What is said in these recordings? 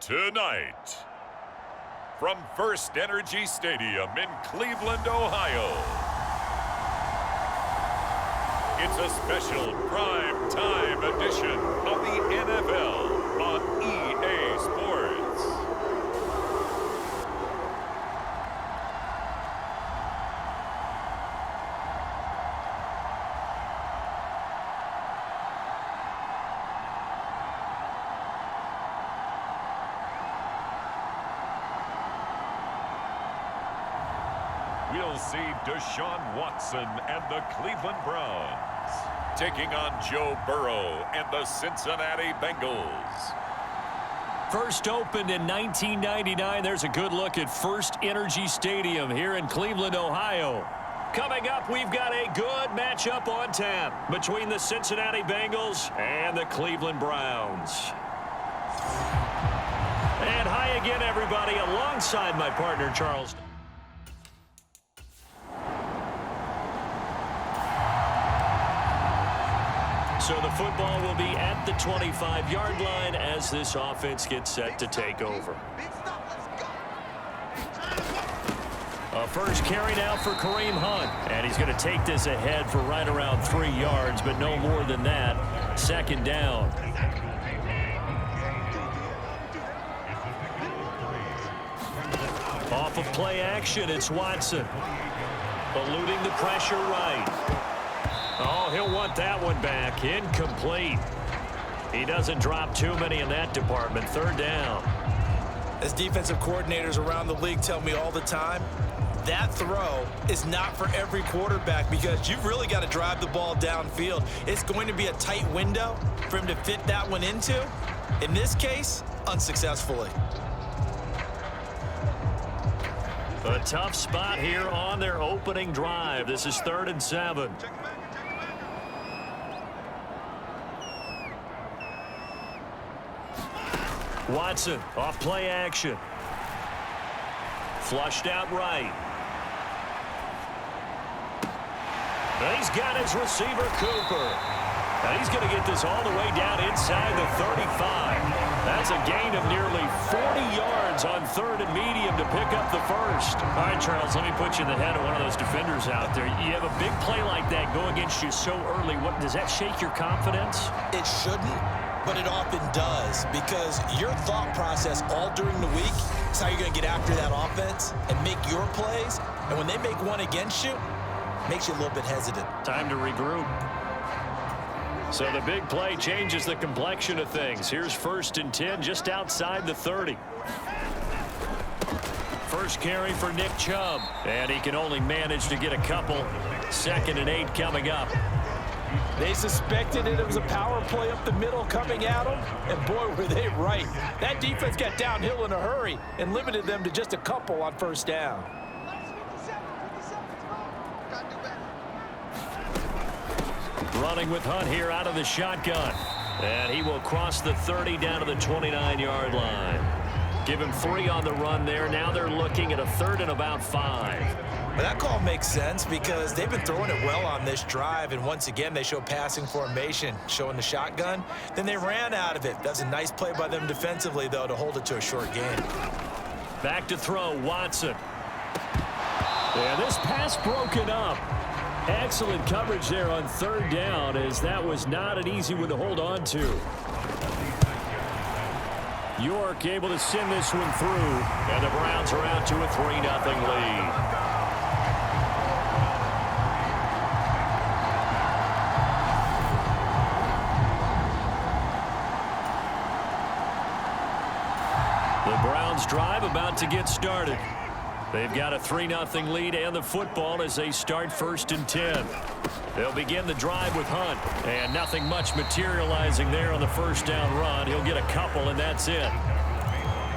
Tonight, from First Energy Stadium in Cleveland, Ohio, it's a special prime time edition of the NFL on EA Sports. We'll see Deshaun Watson and the Cleveland Browns taking on Joe Burrow and the Cincinnati Bengals. First opened in 1999. There's a good look at First Energy Stadium here in Cleveland, Ohio. Coming up, we've got a good matchup on tap between the Cincinnati Bengals and the Cleveland Browns. And hi again, everybody, alongside my partner, Charles. So the football will be at the 25-yard line as this offense gets set to take over. A first carry now for Kareem Hunt. And he's going to take this ahead for right around 3 yards, but no more than that. Second down. Off of play action, it's Watson. Eluding the pressure right. Oh, he'll want that one back. Incomplete. He doesn't drop too many in that department. Third down. As defensive coordinators around the league tell me all the time, that throw is not for every quarterback because you've really got to drive the ball downfield. It's going to be a tight window for him to fit that one into. In this case, unsuccessfully. A tough spot here on their opening drive. This is 3rd and 7. Watson off play action. Flushed out right. And he's got his receiver, Cooper. And he's going to get this all the way down inside the 35. That's a gain of nearly 40 yards on 3rd and medium to pick up the first. All right, Charles, let me put you in the head of one of those defenders out there. You have a big play like that go against you so early. What, does that shake your confidence? It shouldn't, but it often does because your thought process all during the week is how you're going to get after that offense and make your plays. And when they make one against you, it makes you a little bit hesitant. Time to regroup. So the big play changes the complexion of things. Here's 1st and 10 just outside the 30. First carry for Nick Chubb. And he can only manage to get a couple. 2nd and 8 coming up. They suspected it was a power play up the middle coming at them, and boy, were they right. That defense got downhill in a hurry and limited them to just a couple on 1st down. Running with Hunt here out of the shotgun. And he will cross the 30 down to the 29-yard line. Give him 3 on the run there. Now they're looking at a 3rd and about 5. Well, that call makes sense because they've been throwing it well on this drive, and once again they show passing formation, showing the shotgun. Then they ran out of it. That's a nice play by them defensively, though, to hold it to a short gain. Back to throw, Watson. Yeah, this pass broken up. Excellent coverage there on 3rd down, as that was not an easy one to hold on to. York able to send this one through, and the Browns are out to a 3-0 lead. The Browns drive about to get started. They've got a 3-0 lead and the football as they start 1st and 10. They'll begin the drive with Hunt, and nothing much materializing there on the first down run. He'll get a couple, and that's it.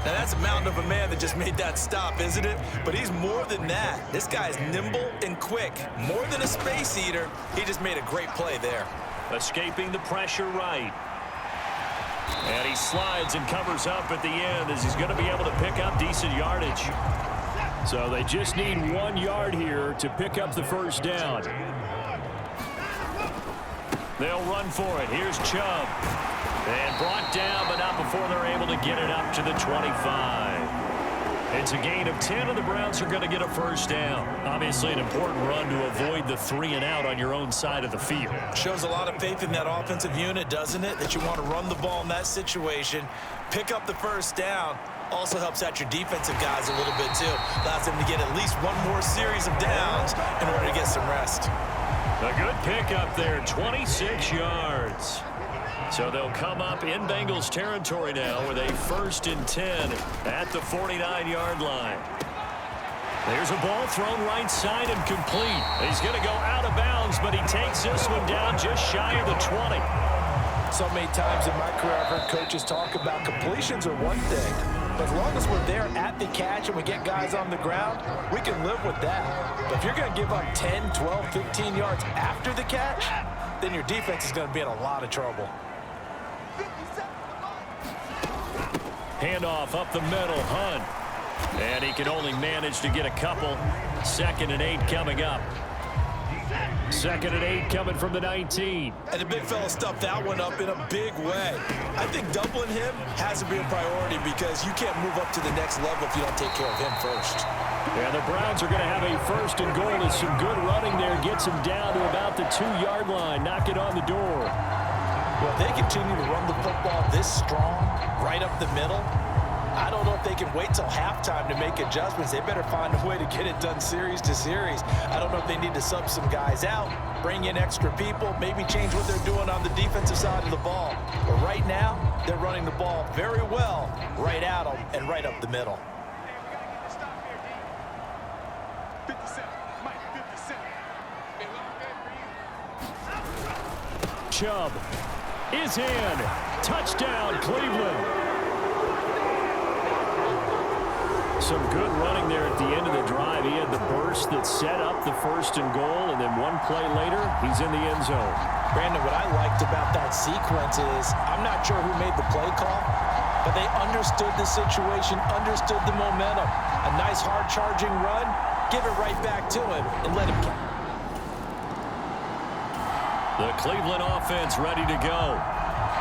Now, that's a mountain of a man that just made that stop, isn't it? But he's more than that. This guy is nimble and quick. More than a space eater, he just made a great play there. Escaping the pressure right. And he slides and covers up at the end as he's going to be able to pick up decent yardage. So they just need 1 yard here to pick up the first down. They'll run for it. Here's Chubb. And brought down, but not before they're able to get it up to the 25. It's a gain of 10, and the Browns are going to get a first down. Obviously an important run to avoid the 3-and-out on your own side of the field. Shows a lot of faith in that offensive unit, doesn't it? That you want to run the ball in that situation, pick up the first down. Also helps out your defensive guys a little bit, too. Allows them to get at least one more series of downs in order to get some rest. A good pickup there, 26 yards. So they'll come up in Bengals territory now with a 1st and 10 at the 49-yard line. There's a ball thrown right side and complete. He's going to go out of bounds, but he takes this one down just shy of the 20. So many times in my career I've heard coaches talk about completions are one thing, but as long as we're there at the catch and we get guys on the ground, we can live with that. But if you're going to give up 10, 12, 15 yards after the catch, then your defense is going to be in a lot of trouble. Handoff up the middle, Hunt. And he can only manage to get a couple. 2nd and 8 coming up. 2nd and 8 coming from the 19. And the big fella stuffed that one up in a big way. I think doubling him has to be a priority because you can't move up to the next level if you don't take care of him first. And the Browns are going to have a 1st and goal. As some good running there gets him down to about the 2-yard line. Knock it on the door. Well, if they continue to run the football this strong, right up the middle, I don't know if they can wait till halftime to make adjustments. They better find a way to get it done series to series. I don't know if they need to sub some guys out, bring in extra people, maybe change what they're doing on the defensive side of the ball. But right now, they're running the ball very well right at them and right up the middle. Chubb is in. Touchdown, Cleveland. Some good running there at the end of the drive. He had the burst that set up the 1st and goal, and then one play later, he's in the end zone. Brandon, what I liked about that sequence is I'm not sure who made the play call, but they understood the situation, understood the momentum. A nice hard-charging run, give it right back to him, and let him go. The Cleveland offense ready to go.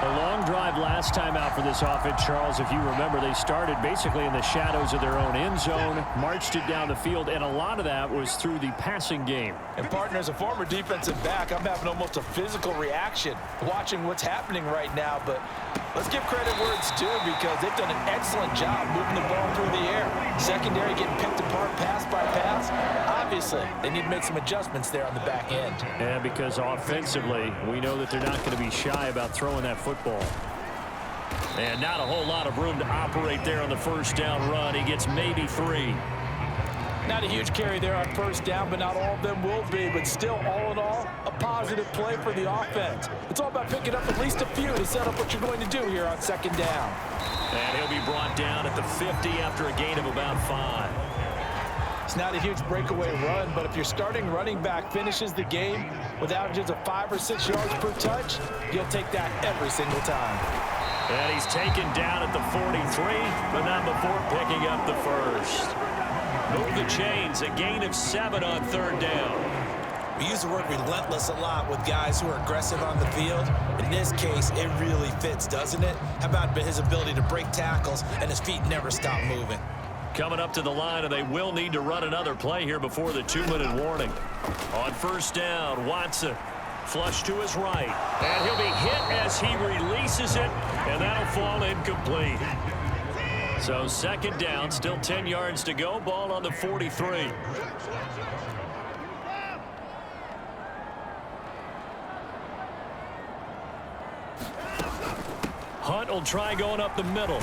A long drive last time out for this offense, Charles. If you remember, they started basically in the shadows of their own end zone, marched it down the field, and a lot of that was through the passing game. And, partner, as a former defensive back, I'm having almost a physical reaction watching what's happening right now. But let's give credit where it's due because they've done an excellent job moving the ball through the air. Secondary getting picked apart pass by pass. Obviously, they need to make some adjustments there on the back end. And because offensively, we know that they're not going to be shy about throwing that football. And not a whole lot of room to operate there on the 1st down run. He gets maybe 3. Not a huge carry there on 1st down, but not all of them will be. But still, all in all, a positive play for the offense. It's all about picking up at least a few to set up what you're going to do here on 2nd down. And he'll be brought down at the 50 after a gain of about 5. It's not a huge breakaway run, but if your starting running back finishes the game with averages of 5 or 6 yards per touch, you'll take that every single time. And he's taken down at the 43, but not before picking up the 1st. Move the chains, a gain of 7 on 3rd down. We use the word relentless a lot with guys who are aggressive on the field. In this case, it really fits, doesn't it? How about his ability to break tackles and his feet never stop moving? Coming up to the line, and they will need to run another play here before the 2-minute warning. On 1st down, Watson flush to his right. And he'll be hit as he releases it, and that'll fall incomplete. So 2nd down, still 10 yards to go. Ball on the 43. Hunt will try going up the middle.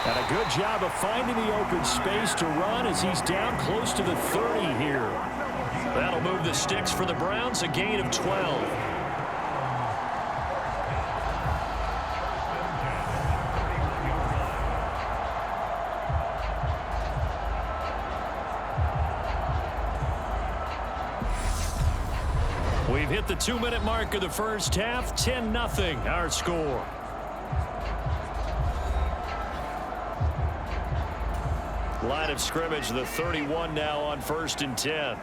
And a good job of finding the open space to run as he's down close to the 30 here. That'll move the sticks for the Browns, a gain of 12. We've hit the 2-minute mark of the first half. 10-0 our score. Line of scrimmage, the 31 now on 1st and 10.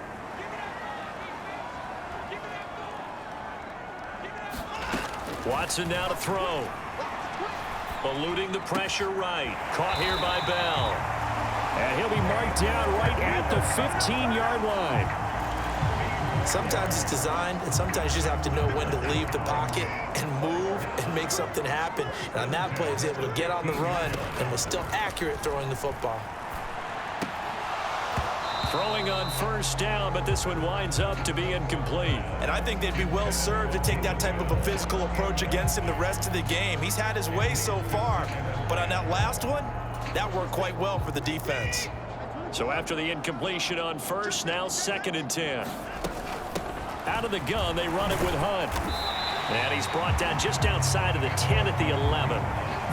Watson now to throw. Eluding the pressure right. Caught here by Bell. And he'll be marked down right at the 15-yard line. Sometimes it's designed, and sometimes you just have to know when to leave the pocket and move and make something happen. And on that play, he was able to get on the run and was still accurate throwing the football. Throwing on 1st down, but this one winds up to be incomplete. And I think they'd be well served to take that type of a physical approach against him the rest of the game. He's had his way so far, but on that last one, that worked quite well for the defense. So after the incompletion on 1st, now 2nd and 10. Out of the gun, they run it with Hunt. And he's brought down just outside of the 10 at the 11.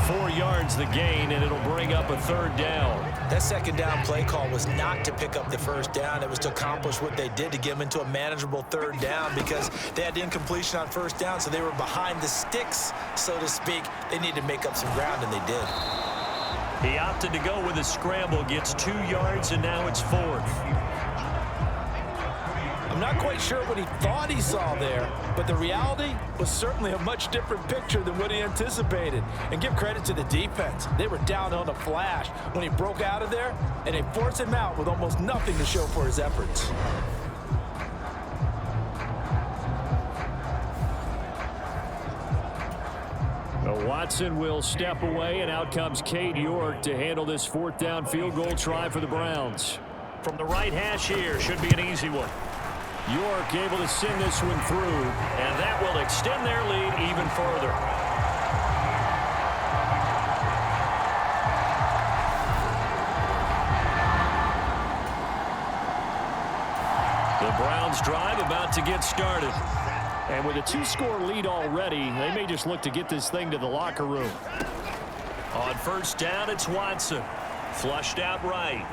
4 yards the gain, and it'll bring up a 3rd down. That 2nd down play call was not to pick up the 1st down. It was to accomplish what they did to get them into a manageable 3rd down because they had the incompletion on 1st down, so they were behind the sticks, so to speak. They needed to make up some ground, and they did. He opted to go with a scramble, gets 2 yards, and now it's 4th. I'm not quite sure what he thought he saw there, but the reality was certainly a much different picture than what he anticipated. And give credit to the defense. They were down on a flash when he broke out of there, and they forced him out with almost nothing to show for his efforts. Watson will step away, and out comes Cade York to handle this 4th down field goal try for the Browns. From the right hash here, should be an easy one. York able to send this one through, and that will extend their lead even further. The Browns drive about to get started. And with a 2-score lead already, they may just look to get this thing to the locker room. On 1st down, it's Watson. Flushed out right.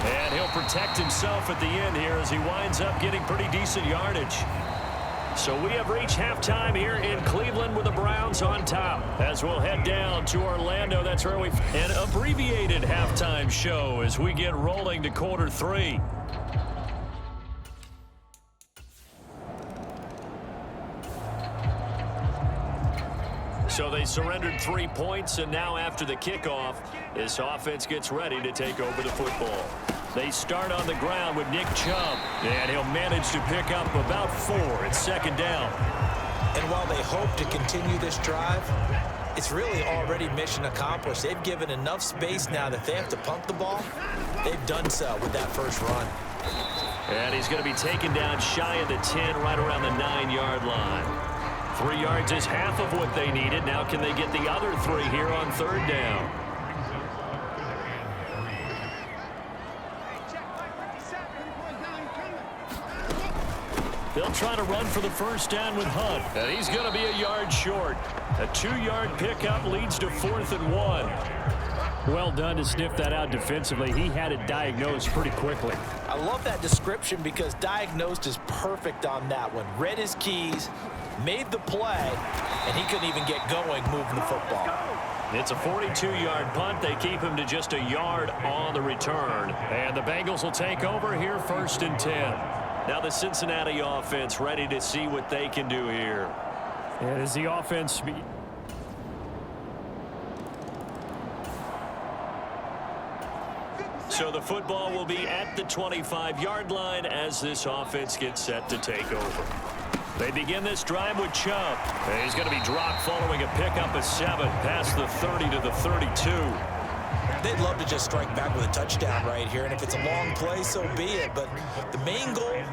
And he'll protect himself at the end here as he winds up getting pretty decent yardage. So we have reached halftime here in Cleveland with the Browns on top. As we'll head down to Orlando, that's where we an abbreviated halftime show as we get rolling to quarter 3. So they surrendered 3 points, and now after the kickoff, this offense gets ready to take over the football. They start on the ground with Nick Chubb, and he'll manage to pick up about 4 at 2nd down. And while they hope to continue this drive, it's really already mission accomplished. They've given enough space now that they have to punt the ball. They've done so with that first run. And he's going to be taken down shy of the 10, right around the 9-yard line. 3 yards is half of what they needed. Now can they get the other 3 here on 3rd down? They'll try to run for the 1st down with Hunt. And he's going to be a yard short. A 2-yard pickup leads to 4th and 1. Well done to sniff that out defensively. He had it diagnosed pretty quickly. I love that description because diagnosed is perfect on that one. Read his keys, made the play, and he couldn't even get going moving the football. It's a 42-yard punt. They keep him to just a yard on the return. And the Bengals will take over here 1st and 10. Now the Cincinnati offense ready to see what they can do here. And as the offense... So the football will be at the 25-yard line as this offense gets set to take over. They begin this drive with Chubb. And he's going to be dropped following a pickup of 7 past the 30 to the 32. They'd love to just strike back with a touchdown right here, and if it's a long play, so be it. But the main goal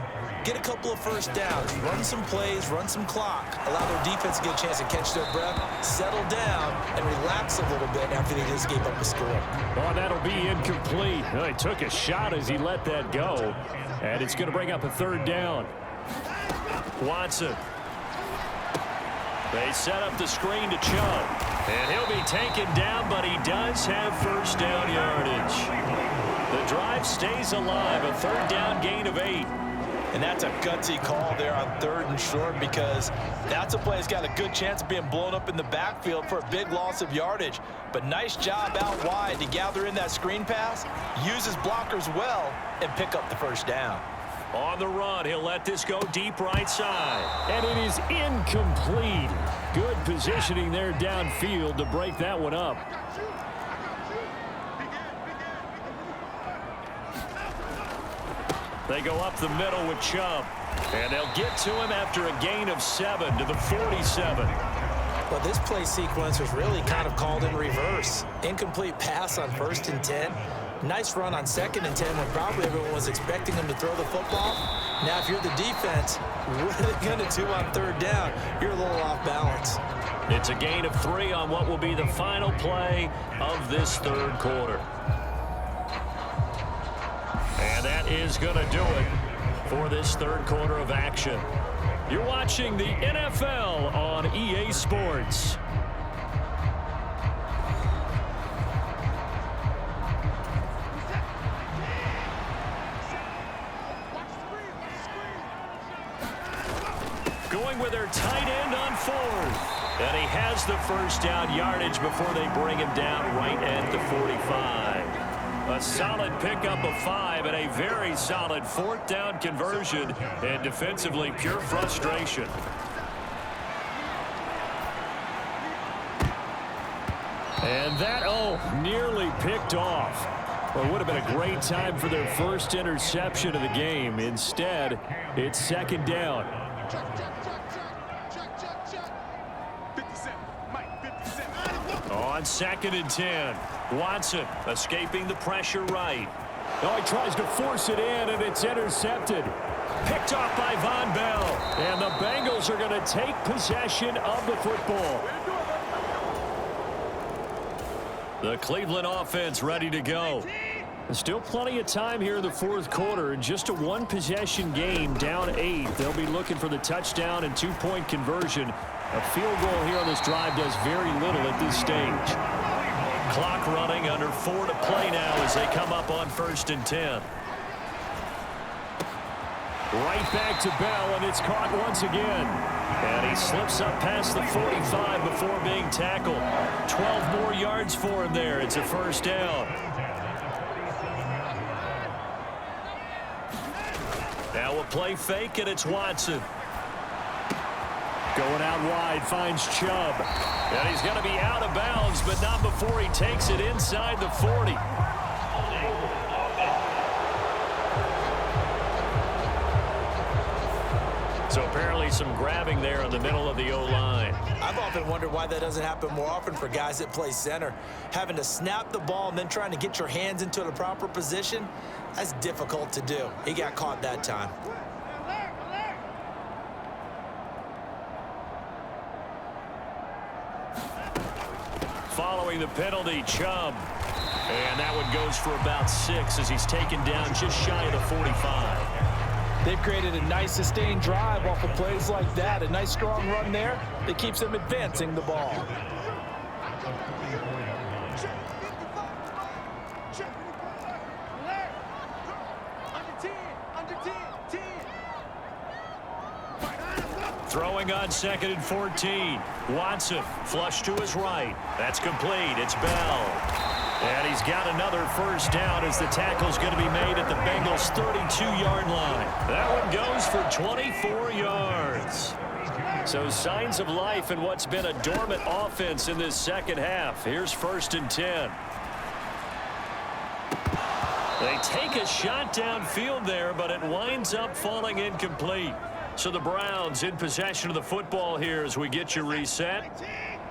get a couple of first downs, run some plays, run some clock, allow their defense to get a chance to catch their breath, settle down, and relax a little bit after they just gave up a score. Oh, that'll be incomplete. Well, he took a shot as he let that go, and it's going to bring up a third down. Watson. They set up the screen to Chubb, and he'll be taken down, but he does have first down yardage. The drive stays alive, a third down gain of 8. And that's a gutsy call there on 3rd and short, because that's a play that's got a good chance of being blown up in the backfield for a big loss of yardage. But nice job out wide to gather in that screen pass, use his blockers well, and pick up the first down. On the run, he'll let this go deep right side. And it is incomplete. Good positioning there downfield to break that one up. They go up the middle with Chubb. And they'll get to him after a gain of 7 to the 47. Well, this play sequence was really kind of called in reverse. Incomplete pass on 1st and 10. Nice run on 2nd and 10 when probably everyone was expecting him to throw the football. Now, if you're the defense, what are they going to do on 3rd down? You're a little off balance. It's a gain of 3 on what will be the final play of this 3rd quarter. And that is going to do it for this 3rd quarter of action. You're watching the NFL on EA Sports. Going with their tight end on 4th. And he has the first down yardage before they bring him down right at the 45. A solid pickup of 5 and a very solid 4th down conversion, and defensively pure frustration. And that, nearly picked off. Well, it would have been a great time for their first interception of the game. Instead, it's 2nd down. On 2nd and 10, Watson escaping the pressure right. Oh, he tries to force it in, and it's intercepted. Picked off by Von Bell. And the Bengals are going to take possession of the football. The Cleveland offense ready to go. Still plenty of time here in the 4th quarter. Just a 1-possession game, down 8. They'll be looking for the touchdown and 2-point conversion. A field goal here on this drive does very little at this stage. Clock running, under 4 to play now as they come up on 1st and 10. Right back to Bell, and it's caught once again. And he slips up past the 45 before being tackled. 12 more yards for him there. It's a first down. Now a play fake, and it's Watson. Going out wide, finds Chubb. And he's going to be out of bounds, but not before he takes it inside the 40. So apparently some grabbing there in the middle of the O-line. I've often wondered why that doesn't happen more often for guys that play center. Having to snap the ball and then trying to get your hands into the proper position, that's difficult to do. He got caught that time. Following the penalty, Chubb. And that one goes for about 6 as he's taken down just shy of the 45. They've created a nice sustained drive off of plays like that. A nice strong run there that keeps them advancing the ball. Throwing on 2nd and 14. Watson flush to his right. That's complete. It's Bell. And he's got another first down as the tackle's going to be made at the Bengals' 32-yard line. That one goes for 24 yards. So signs of life in what's been a dormant offense in this second half. Here's 1st and 10. They take a shot downfield there, but it winds up falling incomplete. So the Browns in possession of the football here as we get you reset.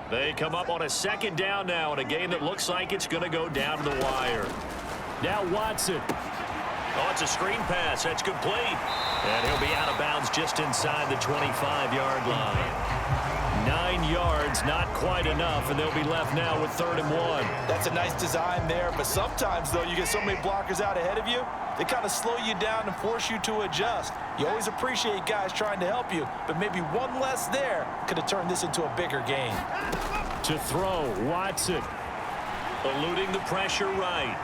They come up on a 2nd down now in a game that looks like it's going to go down to the wire. Now Watson. Oh, it's a screen pass. That's complete. And he'll be out of bounds just inside the 25-yard line. 9 yards, not quite enough, and they'll be left now with 3rd and 1. That's a nice design there, but sometimes, though, you get so many blockers out ahead of you, they kind of slow you down and force you to adjust. You always appreciate guys trying to help you, but maybe one less there could have turned this into a bigger game. To throw, Watson. Eluding the pressure right.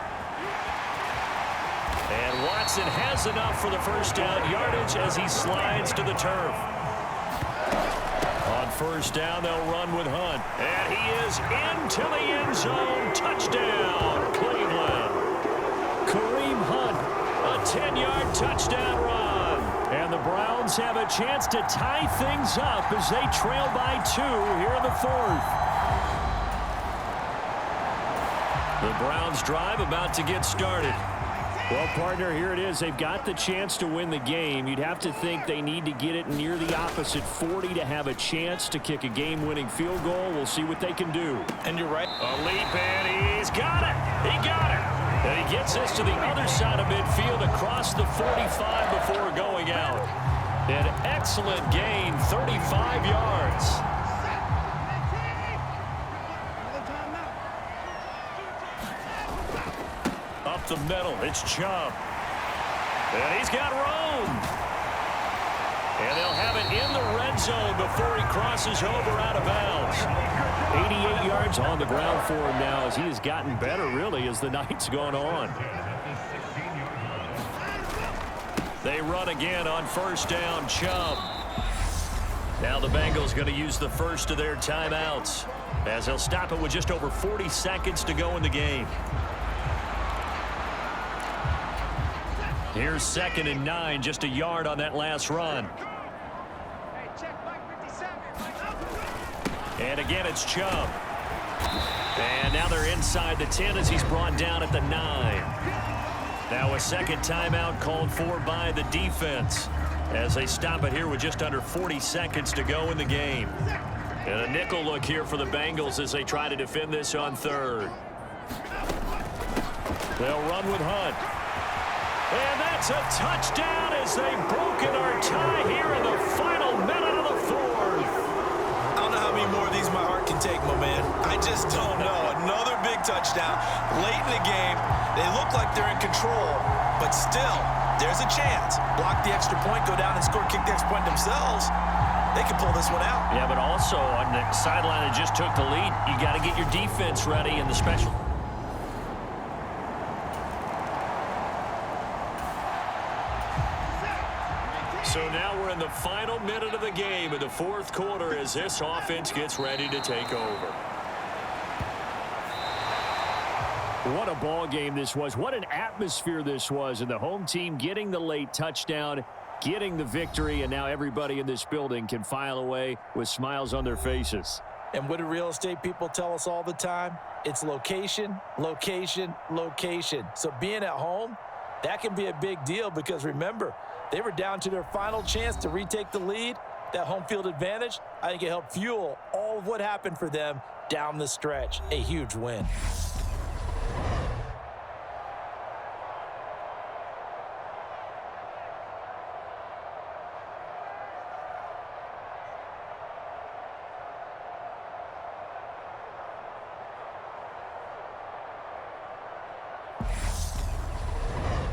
And Watson has enough for the first down yardage as he slides to the turf. On first down, they'll run with Hunt. And he is into the end zone. Touchdown, Cleveland. Kareem Hunt, a 10-yard touchdown run. And the Browns have a chance to tie things up as they trail by 2 here in the 4th. The Browns drive about to get started. Well, partner, here it is. They've got the chance to win the game. You'd have to think they need to get it near the opposite 40 to have a chance to kick a game-winning field goal. We'll see what they can do. And you're right. A leap, and he's got it. He got it. And he gets this to the other side of midfield across the 45 before going out. An excellent gain, 35 yards. The middle, it's Chubb. And he's got room. And they'll have it in the red zone before he crosses over out of bounds. 88 yards on the ground for him now as he has gotten better, really, as the night's gone on. They run again on first down, Chubb. Now the Bengals going to use the first of their timeouts as they'll stop it with just over 40 seconds to go in the game. Here's 2nd and 9, just a yard on that last run. And again, it's Chubb. And now they're inside the 10 as he's brought down at the 9. Now a second timeout called for by the defense as they stop it here with just under 40 seconds to go in the game. And a nickel look here for the Bengals as they try to defend this on 3rd. They'll run with Hunt. And that's a touchdown as they've broken our tie here in the final minute of the 4th. I don't know how many more of these my heart can take, my man. I just don't know. Another big touchdown late in the game. They look like they're in control, but still, there's a chance. Block the extra point, go down and score, kick the extra point themselves. They can pull this one out. Yeah, but also on the sideline that just took the lead, you got to get your defense ready in the special. So now we're in the final minute of the game in the 4th quarter as this offense gets ready to take over. What a ball game this was. What an atmosphere this was. And the home team getting the late touchdown, getting the victory, and now everybody in this building can file away with smiles on their faces. And what do real estate people tell us all the time? It's location, location, location. So being at home, that can be a big deal because remember, they were down to their final chance to retake the lead. That home field advantage, I think it helped fuel all of what happened for them down the stretch. A huge win.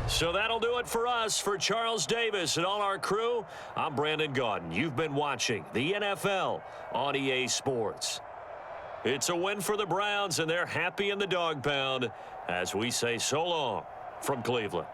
So that'll do it for us. For Charles Davis and all our crew, I'm Brandon Gaudin. You've been watching the NFL on EA Sports. It's a win for the Browns, and they're happy in the dog pound as we say so long from Cleveland.